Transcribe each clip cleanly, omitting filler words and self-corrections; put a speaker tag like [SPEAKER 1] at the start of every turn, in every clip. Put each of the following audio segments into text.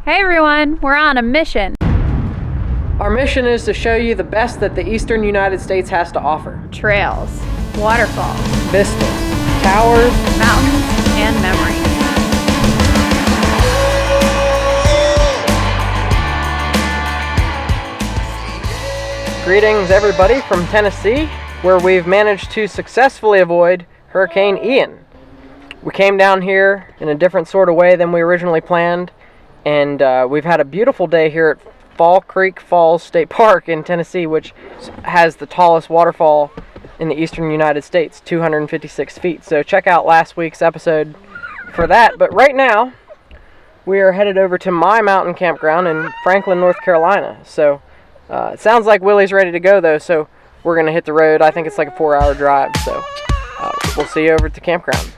[SPEAKER 1] Hey everyone, we're on a mission.
[SPEAKER 2] Our mission is to show you the best that the eastern United States has to offer.
[SPEAKER 1] Trails, waterfalls,
[SPEAKER 2] Vistas, towers,
[SPEAKER 1] mountains, and memories.
[SPEAKER 2] Greetings everybody from Tennessee, where we've managed to successfully avoid Hurricane Ian. We came down here in a different sort of way than we originally planned, and we've had a beautiful day here at Fall Creek Falls State Park in Tennessee, which has the tallest waterfall in the eastern United States, 256 feet. So check out last week's episode for that. But right now, we are headed over to Mi Mountain Campground in Franklin, North Carolina. So it sounds like Willie's ready to go though, so we're going to hit the road. I think it's like a 4-hour drive, so we'll see you over at the campground.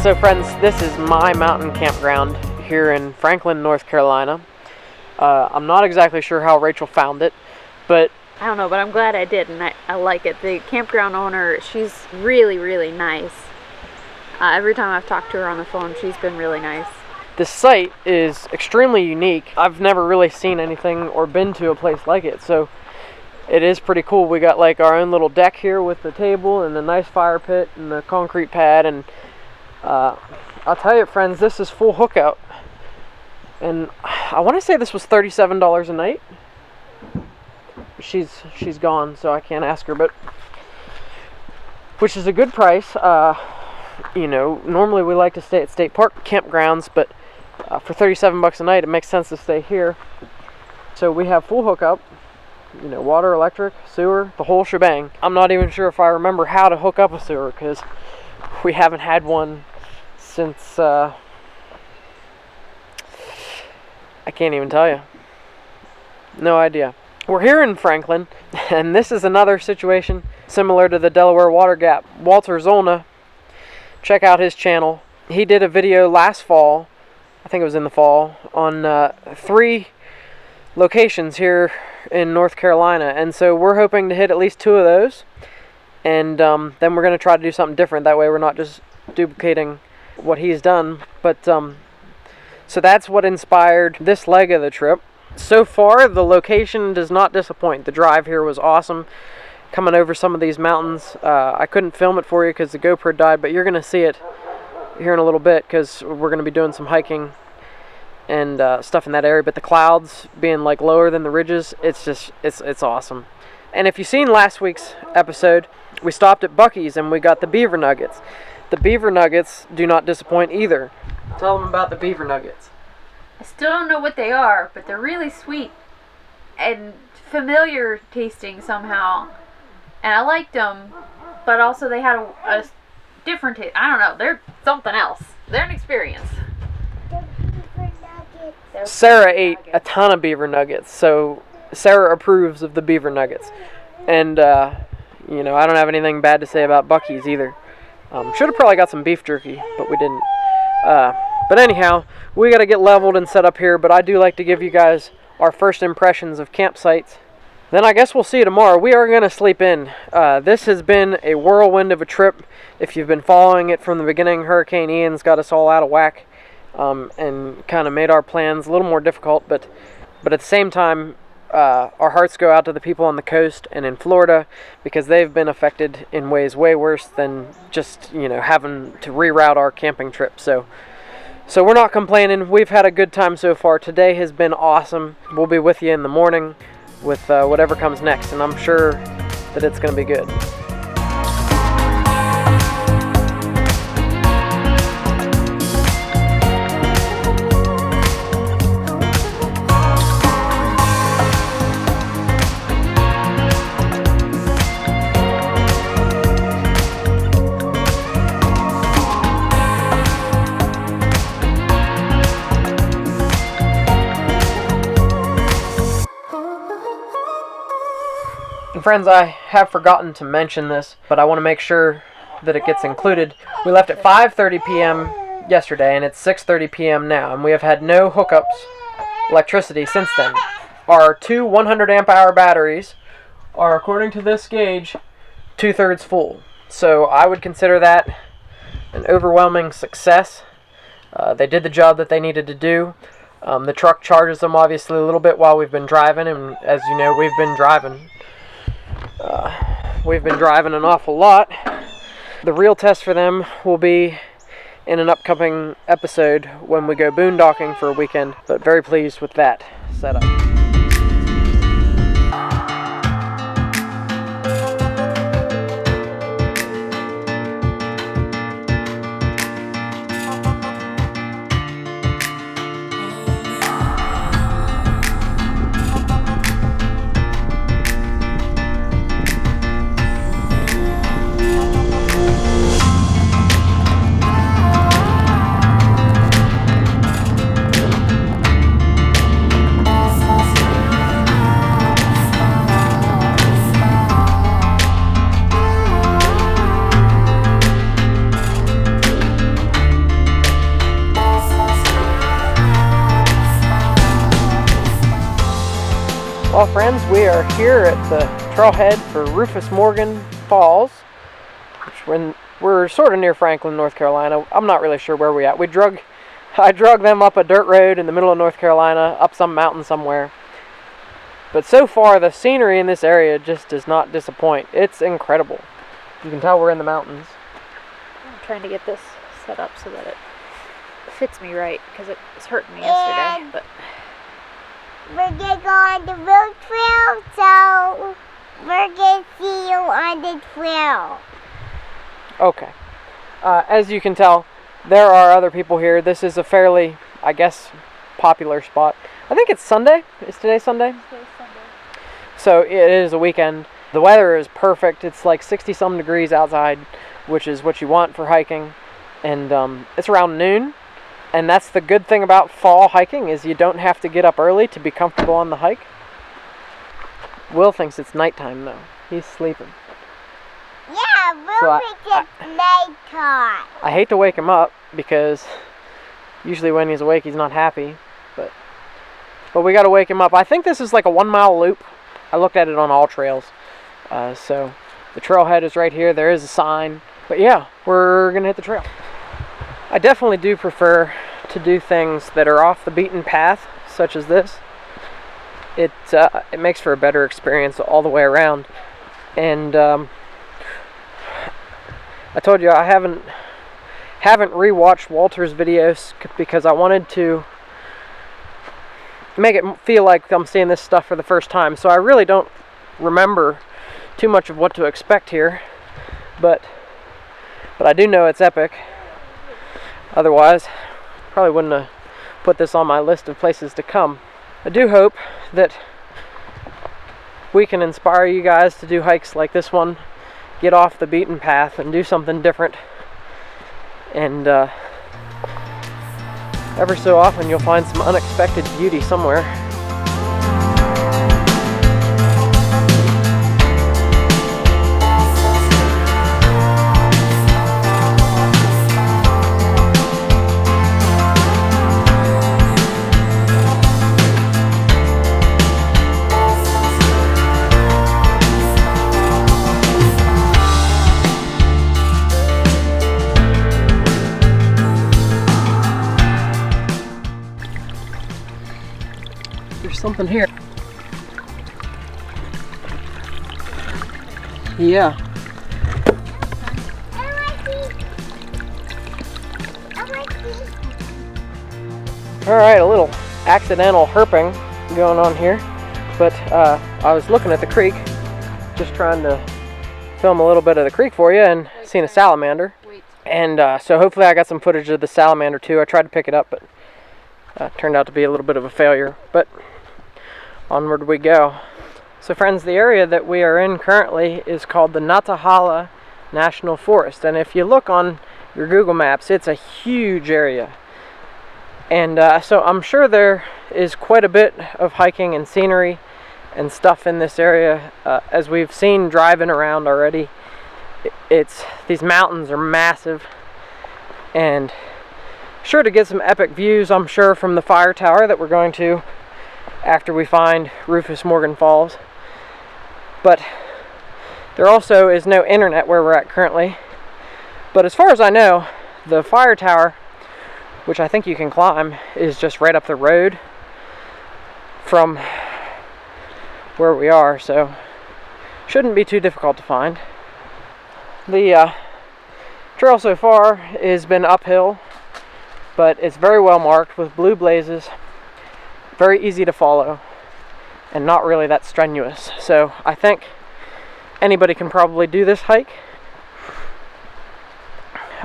[SPEAKER 2] So friends, this is Mi Mountain Campground here in Franklin, North Carolina. I'm not exactly sure how Rachel found it, but
[SPEAKER 1] I don't know, but I'm glad I did, and I like it. The campground owner, she's really, really nice. Every time I've talked to her on the phone, she's been really nice.
[SPEAKER 2] this site is extremely unique. I've never really seen anything or been to a place like it, so it is pretty cool. We got like our own little deck here with the table and a nice fire pit and the concrete pad, and I'll tell you friends, this is full hookup, and I want to say this was $37 a night. She's gone, so I can't ask her, but which is a good price. You know, normally we like to stay at state park campgrounds, but for $37 a night it makes sense to stay here. So we have full hookup, you know, water, electric, sewer, the whole shebang. I'm not even sure if I remember how to hook up a sewer, because we haven't had one since I can't even tell you. No idea. We're here in Franklin, and this is another situation similar to the Delaware Water Gap. Walter Zolna, check out his channel. He did a video last fall, I think it was in the fall, on 3 locations here in North Carolina, and so we're hoping to hit at least 2 of those, and then we're going to try to do something different. That way we're not just duplicating what he's done. But so that's what inspired this leg of the trip. So far, the location does not disappoint. The drive here was awesome. Coming over some of these mountains. I couldn't film it for you because the GoPro died, but you're going to see it here in a little bit because we're going to be doing some hiking and stuff in that area. But the clouds being like lower than the ridges, it's awesome. And if you've seen last week's episode, we stopped at Buc-ee's and we got the beaver nuggets. The beaver nuggets do not disappoint either. Tell them about the beaver nuggets.
[SPEAKER 1] I still don't know what they are, but they're really sweet and familiar tasting somehow. And I liked them, but also they had a different taste. I don't know. They're something else. They're an experience.
[SPEAKER 2] Sarah ate a ton of beaver nuggets, so Sarah approves of the beaver nuggets. And, you know, I don't have anything bad to say about Buc-ee's either. Should have probably got some beef jerky, but we didn't. But anyhow, we got to get leveled and set up here, but I do like to give you guys our first impressions of campsites. Then I guess we'll see you tomorrow. We are going to sleep in. This has been a whirlwind of a trip. If you've been following it from the beginning, Hurricane Ian's got us all out of whack and kind of made our plans a little more difficult, but at the same time, our hearts go out to the people on the coast and in Florida, because they've been affected in ways way worse than just, you know, having to reroute our camping trip. So we're not complaining. We've had a good time so far. Today has been awesome. We'll be with you in the morning with whatever comes next, and I'm sure that it's going to be good. friends, I have forgotten to mention this, but I want to make sure that it gets included. We left at 5:30 p.m. yesterday, and it's 6:30 p.m. now, and we have had no hookups, electricity since then. Our two 100 amp hour batteries are, according to this gauge, 2/3 full. So I would consider that an overwhelming success. They did the job that they needed to do. The truck charges them obviously a little bit while we've been driving, and as you know, we've been driving an awful lot. The real test for them will be in an upcoming episode when we go boondocking for a weekend, but very pleased with that setup. Well, friends, we are here at the trailhead for Rufus Morgan Falls, which we're sort of near Franklin, North Carolina. I'm not really sure where we're at. I drug them up a dirt road in the middle of North Carolina, up some mountain somewhere. But so far, the scenery in this area just does not disappoint. It's incredible. You can tell we're in the mountains.
[SPEAKER 1] I'm trying to get this set up so that it fits me right, because it was hurting me yesterday. But
[SPEAKER 3] we're gonna go on the road trail, so we're gonna see you on the trail.
[SPEAKER 2] Okay. As you can tell, there are other people here. This is a fairly, I guess, popular spot. I think it's Sunday. Is today Sunday?
[SPEAKER 1] today's Sunday.
[SPEAKER 2] So it is a weekend. The weather is perfect. It's like 60-some degrees outside, which is what you want for hiking. And it's around noon. And that's the good thing about fall hiking, is you don't have to get up early to be comfortable on the hike. Will thinks it's nighttime though. He's sleeping.
[SPEAKER 3] Yeah, we'll think it's nighttime.
[SPEAKER 2] I hate to wake him up because usually when he's awake he's not happy. But we got to wake him up. I think this is like a 1-mile loop. I looked at it on All Trails. So the trailhead is right here. There is a sign. But yeah, we're going to hit the trail. I definitely do prefer to do things that are off the beaten path, such as this. It makes for a better experience all the way around. And I told you I haven't rewatched Walter's videos because I wanted to make it feel like I'm seeing this stuff for the first time. So I really don't remember too much of what to expect here, but I do know it's epic. Otherwise, probably wouldn't have put this on my list of places to come. I do hope that we can inspire you guys to do hikes like this one, get off the beaten path and do something different. And ever so often you'll find some unexpected beauty somewhere. There's something here. Yeah. Alright, a little accidental herping going on here. But I was looking at the creek, just trying to film a little bit of the creek for you, and seen a salamander. And so hopefully I got some footage of the salamander too. I tried to pick it up, but turned out to be a little bit of a failure. But onward we go. So friends, the area that we are in currently is called the Nantahala National Forest. And if you look on your Google Maps, it's a huge area. And so I'm sure there is quite a bit of hiking and scenery and stuff in this area. As we've seen driving around already, these mountains are massive, and sure to get some epic views, I'm sure, from the fire tower that we're going to after we find Rufus Morgan Falls. But there also is no internet where we're at currently. But as far as I know, the fire tower, which I think you can climb, is just right up the road from where we are, so shouldn't be too difficult to find. The trail so far has been uphill, but it's very well marked with blue blazes, very easy to follow, and not really that strenuous. So I think anybody can probably do this hike.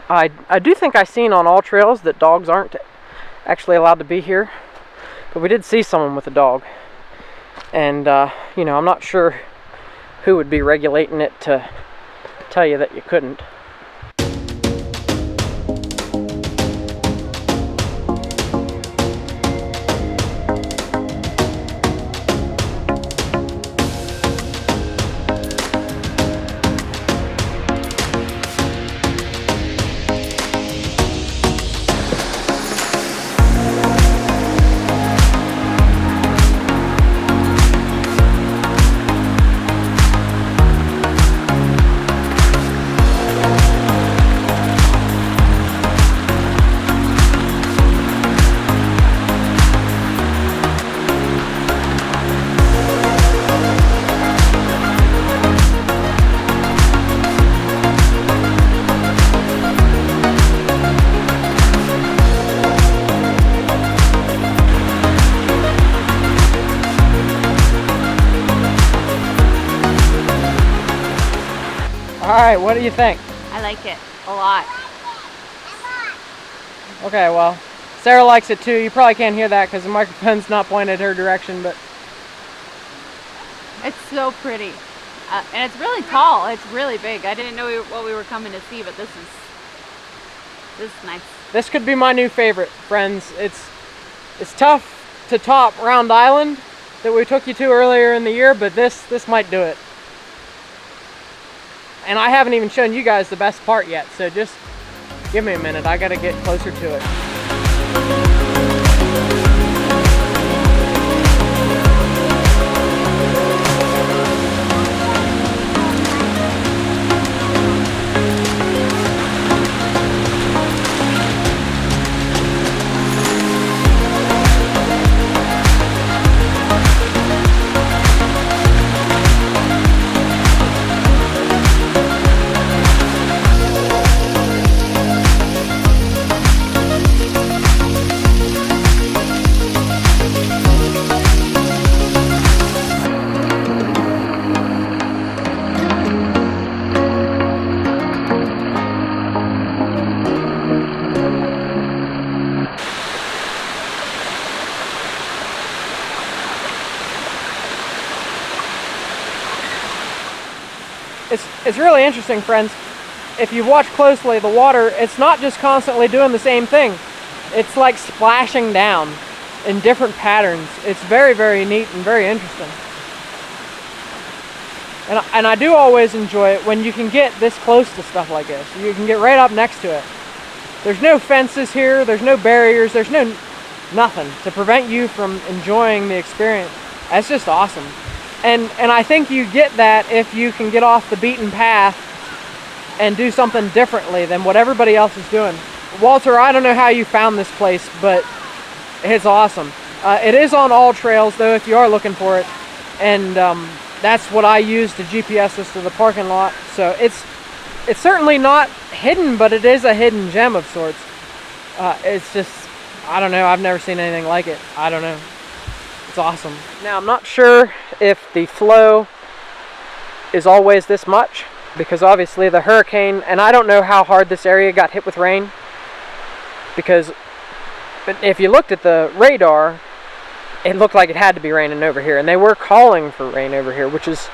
[SPEAKER 2] I do think I've seen on all trails that dogs aren't actually allowed to be here, but we did see someone with a dog, and you know, I'm not sure who would be regulating it to tell you that you couldn't. Alright, what do you think?
[SPEAKER 1] I like it a lot.
[SPEAKER 2] Okay, well, Sarah likes it too. You probably can't hear that because the microphone's not pointed her direction, but
[SPEAKER 1] It's so pretty. And it's really tall. It's really big. I didn't know what we were coming to see, but this is nice.
[SPEAKER 2] this could be my new favorite, friends. It's tough to top Round Island that we took you to earlier in the year, but this might do it. And I haven't even shown you guys the best part yet, so just give me a minute. I gotta get closer to it. It's really interesting, friends. If you watch closely, the water, it's not just constantly doing the same thing. It's like splashing down in different patterns. It's very, very neat and very interesting. And I do always enjoy it when you can get this close to stuff like this. You can get right up next to it. There's no fences here, there's no barriers, there's nothing to prevent you from enjoying the experience. That's just awesome. And I think you get that if you can get off the beaten path and do something differently than what everybody else is doing. Walter, I don't know how you found this place, but it's awesome. It is on all trails, though, if you are looking for it. And that's what I use to GPS us to the parking lot. So it's certainly not hidden, but it is a hidden gem of sorts. It's just, I don't know, I've never seen anything like it. I don't know. It's awesome. Now, I'm not sure if the flow is always this much, because obviously the hurricane, and I don't know how hard this area got hit with rain, because if you looked at the radar, it looked like it had to be raining over here, and they were calling for rain over here, which is,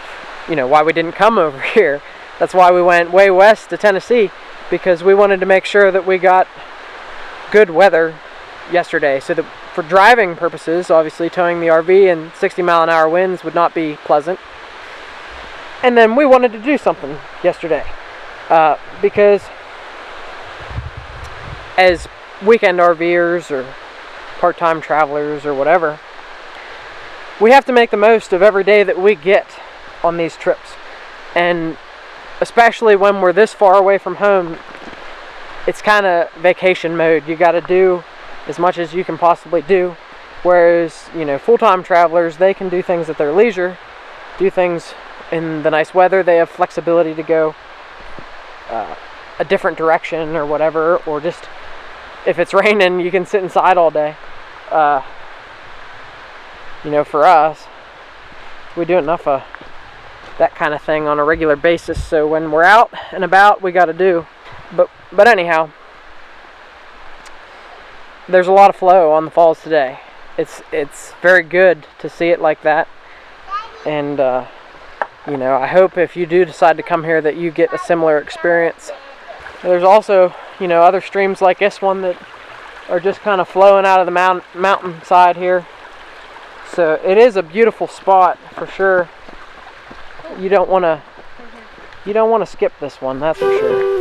[SPEAKER 2] you know, why we didn't come over here. That's why we went way west to Tennessee, because we wanted to make sure that we got good weather yesterday, so that for driving purposes, obviously towing the RV in 60-mile-an-hour winds would not be pleasant. And then we wanted to do something yesterday, because as weekend RVers or part-time travelers or whatever, we have to make the most of every day that we get on these trips. And especially when we're this far away from home, it's kind of vacation mode. You got to do as much as you can possibly do. Whereas, full-time travelers, they can do things at their leisure, do things in the nice weather. They have flexibility to go a different direction or whatever, or just if it's raining, you can sit inside all day. For us, we do enough of that kind of thing on a regular basis, so when we're out and about, we got to do. But anyhow, there's a lot of flow on the falls today. It's very good to see it like that, and I hope if you do decide to come here that you get a similar experience. There's also other streams like this one that are just kind of flowing out of the mountainside here. So it is a beautiful spot for sure. You don't want to skip this one, that's for sure.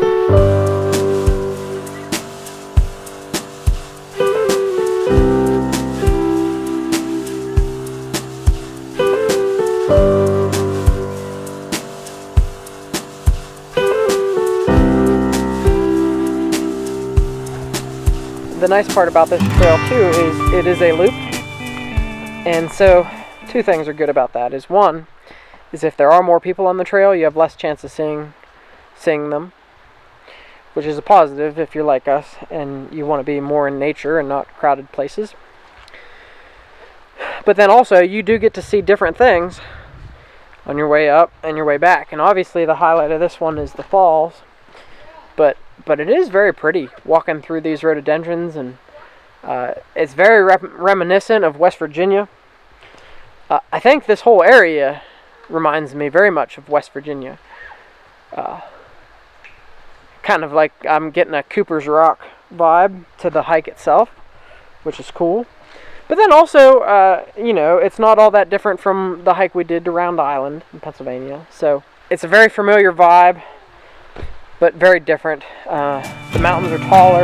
[SPEAKER 2] The nice part about this trail too is it is a loop. And so, two things are good about that. One is if there are more people on the trail, you have less chance of seeing them, which is a positive if you're like us and you want to be more in nature and not crowded places. But then also, you do get to see different things on your way up and your way back. And obviously, the highlight of this one is the falls. But it is very pretty walking through these rhododendrons, and it's very reminiscent of West Virginia. I think this whole area reminds me very much of West Virginia. Kind of like I'm getting a Cooper's Rock vibe to the hike itself, which is cool. But then also, it's not all that different from the hike we did to Round Island in Pennsylvania. So it's a very familiar vibe, but very different. The mountains are taller.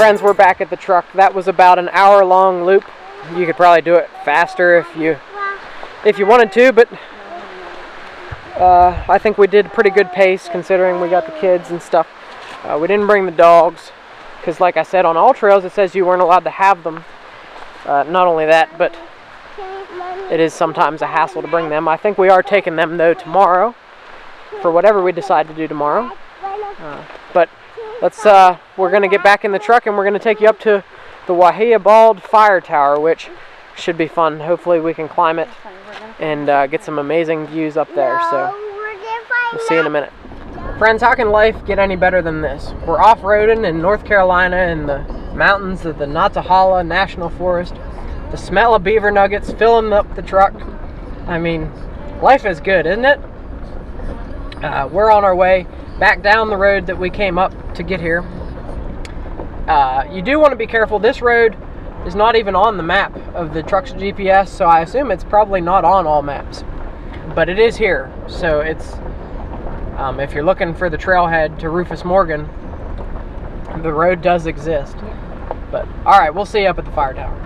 [SPEAKER 2] Friends, we're back at the truck. That was about an hour-long loop. You could probably do it faster if you wanted to, but I think we did pretty good pace considering we got the kids and stuff. We didn't bring the dogs because, like I said, on all trails it says you weren't allowed to have them. Not only that, but it is sometimes a hassle to bring them. I think we are taking them though tomorrow for whatever we decide to do tomorrow. But we're going to get back in the truck and we're going to take you up to the Wayah Bald fire tower, which should be fun. Hopefully we can climb it and get some amazing views up there. So we'll see you in a minute. Friends, how can life get any better than this? We're off-roading in North Carolina in the mountains of the Nantahala National Forest. The smell of beaver nuggets filling up the truck. I mean, life is good, isn't it? We're on our way back down the road that we came up to get here. You do want to be careful. This road is not even on the map of the truck's GPS, so I assume it's probably not on all maps. But it is here, so it's if you're looking for the trailhead to Rufus Morgan, the road does exist. But alright, we'll see you up at the fire tower.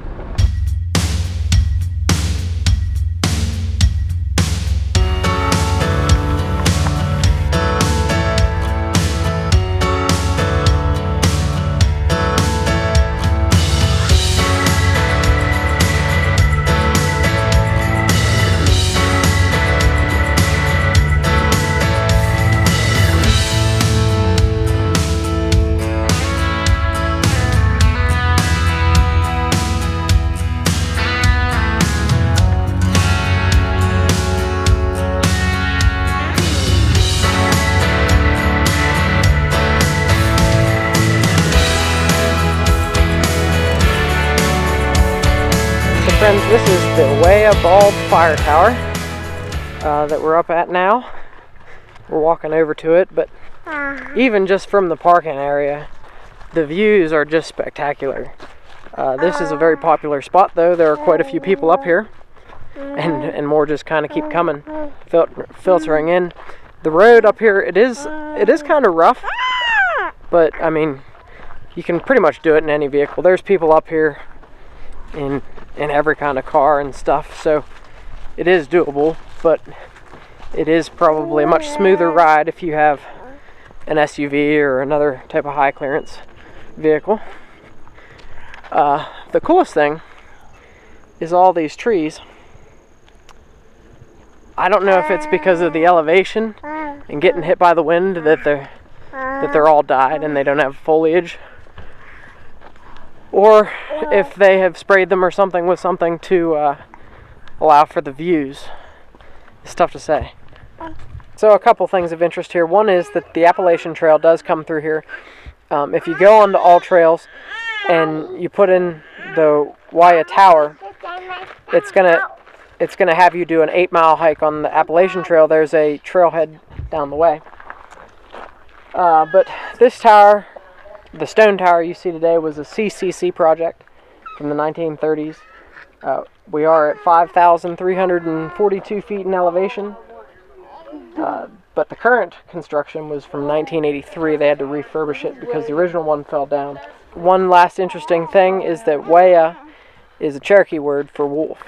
[SPEAKER 2] this is the Wayah Bald fire tower that we're up at now. We're walking over to it, but even just from the parking area, the views are just spectacular. This is a very popular spot, though. There are quite a few people up here, and more just kind of keep coming, filtering in. The road up here, it is kind of rough, but I mean, you can pretty much do it in any vehicle. There's people up here in every kind of car and stuff, so it is doable, but it is probably a much smoother ride if you have an SUV or another type of high clearance vehicle. The coolest thing is all these trees. I don't know if it's because of the elevation and getting hit by the wind that they're all died and they don't have foliage, or if they have sprayed them or something with something to allow for the views. It's tough to say. So a couple things of interest here. One is that the Appalachian Trail does come through here. If you go onto all trails and you put in the Wayah Tower, it's gonna have you do an 8-mile hike on the Appalachian Trail. There's a trailhead down the way. But this tower, the stone tower you see today, was a CCC project from the 1930s. We are at 5,342 feet in elevation. But the current construction was from 1983. They had to refurbish it because the original one fell down. One last interesting thing is that Wayah is a Cherokee word for wolf.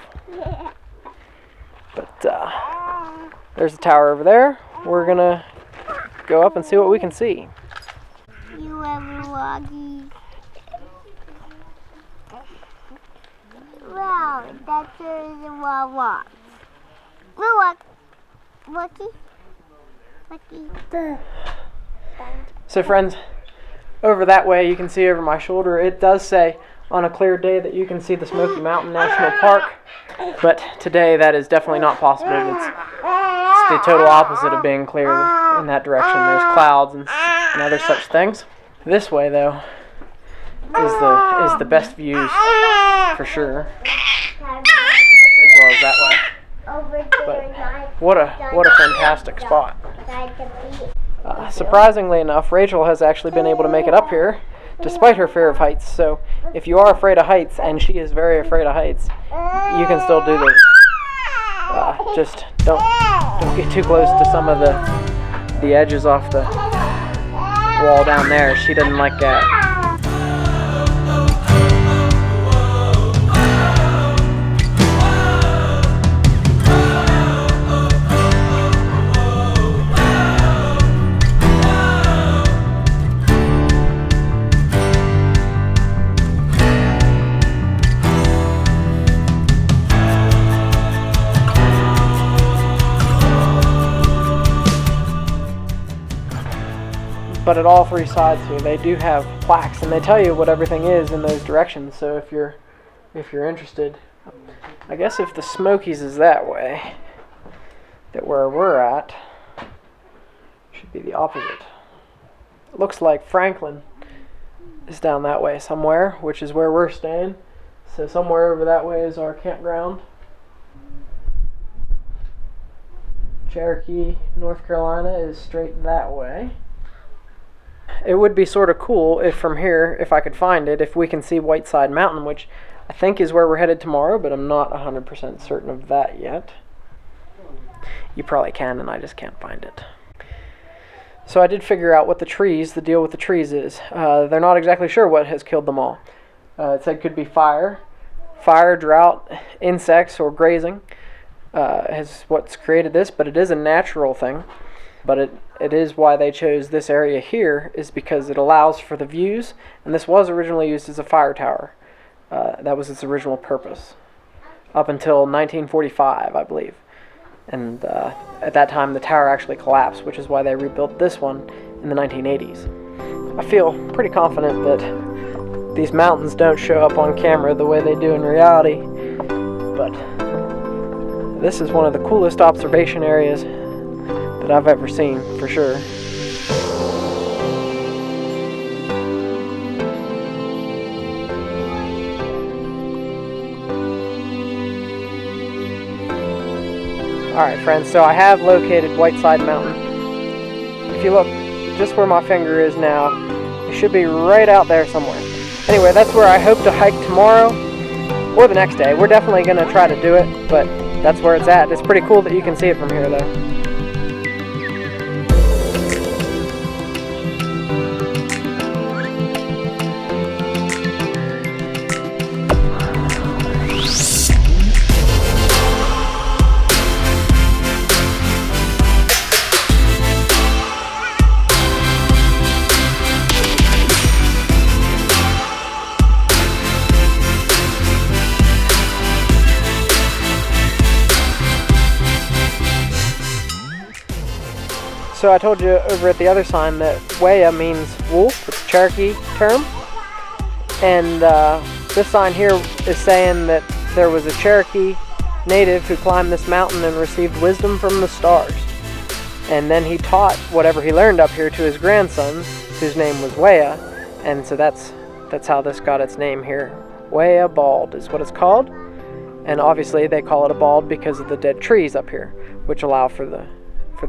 [SPEAKER 2] But there's the tower over there. We're gonna go up and see what we can see.
[SPEAKER 3] You ever walking? Wow, that's the walk. We'll walk. Walkie.
[SPEAKER 2] So friends, over that way you can see over my shoulder, it does say on a clear day that you can see the Smoky Mountain National Park, but today that is definitely not possible. It's the total opposite of being clear in that direction. There's clouds and other such things. This way though is the best views for sure, as well as that way. But what a fantastic spot. Surprisingly enough, Rachel has actually been able to make it up here despite her fear of heights. So if you are afraid of heights, and she is very afraid of heights, you can still do this. Just don't get too close to some of the edges off the wall down there. She doesn't like that. But at all three sides here, they do have plaques, and they tell you what everything is in those directions. So if you're interested, I guess if the Smokies is that way, that where we're at should be the opposite. It looks like Franklin is down that way somewhere, which is where we're staying. So somewhere over that way is our campground. Cherokee, North Carolina is straight that way. It would be sort of cool if from here, if I could find it, if we can see Whiteside Mountain, which I think is where we're headed tomorrow, but I'm not 100% certain of that yet. You probably can, and I just can't find it. So I did figure out what the deal with the trees is. They're not exactly sure what has killed them all. It said could be fire, drought, insects, or grazing is what's created this, but it is a natural thing. But it is why they chose this area here, is because it allows for the views, and this was originally used as a fire tower. That was its original purpose, up until 1945, I believe. And at that time, the tower actually collapsed, which is why they rebuilt this one in the 1980s. I feel pretty confident that these mountains don't show up on camera the way they do in reality, but this is one of the coolest observation areas that I've ever seen, for sure. Alright friends, so I have located Whiteside Mountain. If you look just where my finger is now, it should be right out there somewhere. Anyway, that's where I hope to hike tomorrow or the next day. We're definitely going to try to do it, but that's where it's at. It's pretty cool that you can see it from here though. So I told you over at the other sign that Wayah means wolf. It's a Cherokee term. And this sign here is saying that there was a Cherokee native who climbed this mountain and received wisdom from the stars. And then he taught whatever he learned up here to his grandson, whose name was Wayah. And so that's how this got its name here. Wayah Bald is what it's called. And obviously they call it a bald because of the dead trees up here, which allow for the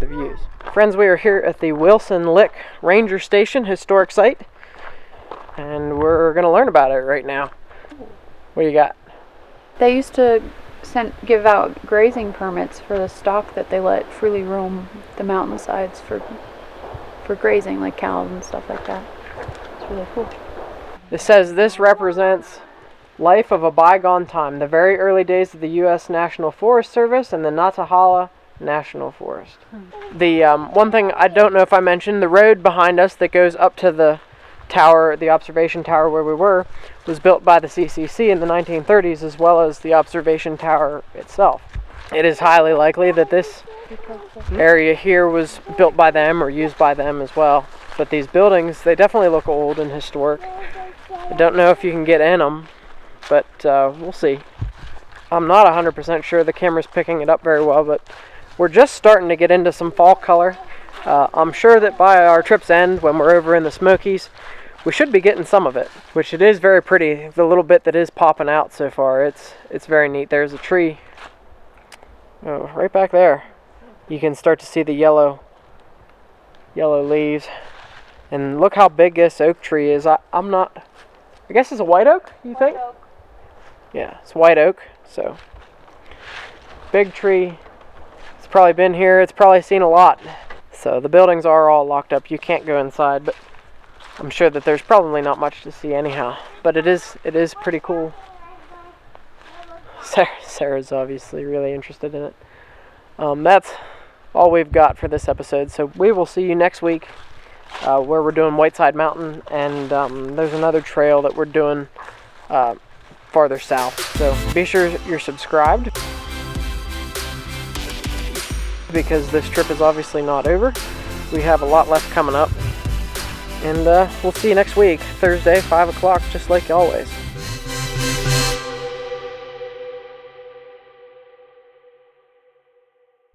[SPEAKER 2] views. Friends, we are here at the Wilson Lick Ranger Station historic site, and we're going to learn about it right now. What do you got?
[SPEAKER 1] They used to give out grazing permits for the stock that they let freely roam the mountainsides for grazing, like cows and stuff like that. It's really cool.
[SPEAKER 2] It says this represents life of a bygone time, the very early days of the U.S. National Forest Service and the Nantahala National Forest. The one thing I don't know if I mentioned, the road behind us that goes up to the tower, the observation tower where we were, was built by the CCC in the 1930s, as well as the observation tower itself. It is highly likely that this area here was built by them or used by them as well. But these buildings, they definitely look old and historic. I don't know if you can get in them, but we'll see. I'm not 100% sure the camera's picking it up very well, but we're just starting to get into some fall color. I'm sure that by our trip's end, when we're over in the Smokies, we should be getting some of it, which it is very pretty. The little bit that is popping out so far, it's very neat. There's a tree right back there. You can start to see the yellow leaves. And look how big this oak tree is. I guess it's a white oak, you think? White oak. Yeah, it's white oak, so big tree. Probably been here, it's probably seen a lot. So the buildings are all locked up. You can't go inside, but I'm sure that there's probably not much to see anyhow. But it is pretty cool. Sarah's obviously really interested in it. That's all we've got for this episode. So we will see you next week where we're doing Whiteside Mountain, and there's another trail that we're doing farther south. So be sure you're subscribed, because this trip is obviously not over. We have a lot less coming up. And we'll see you next week, Thursday, 5 o'clock, just like always.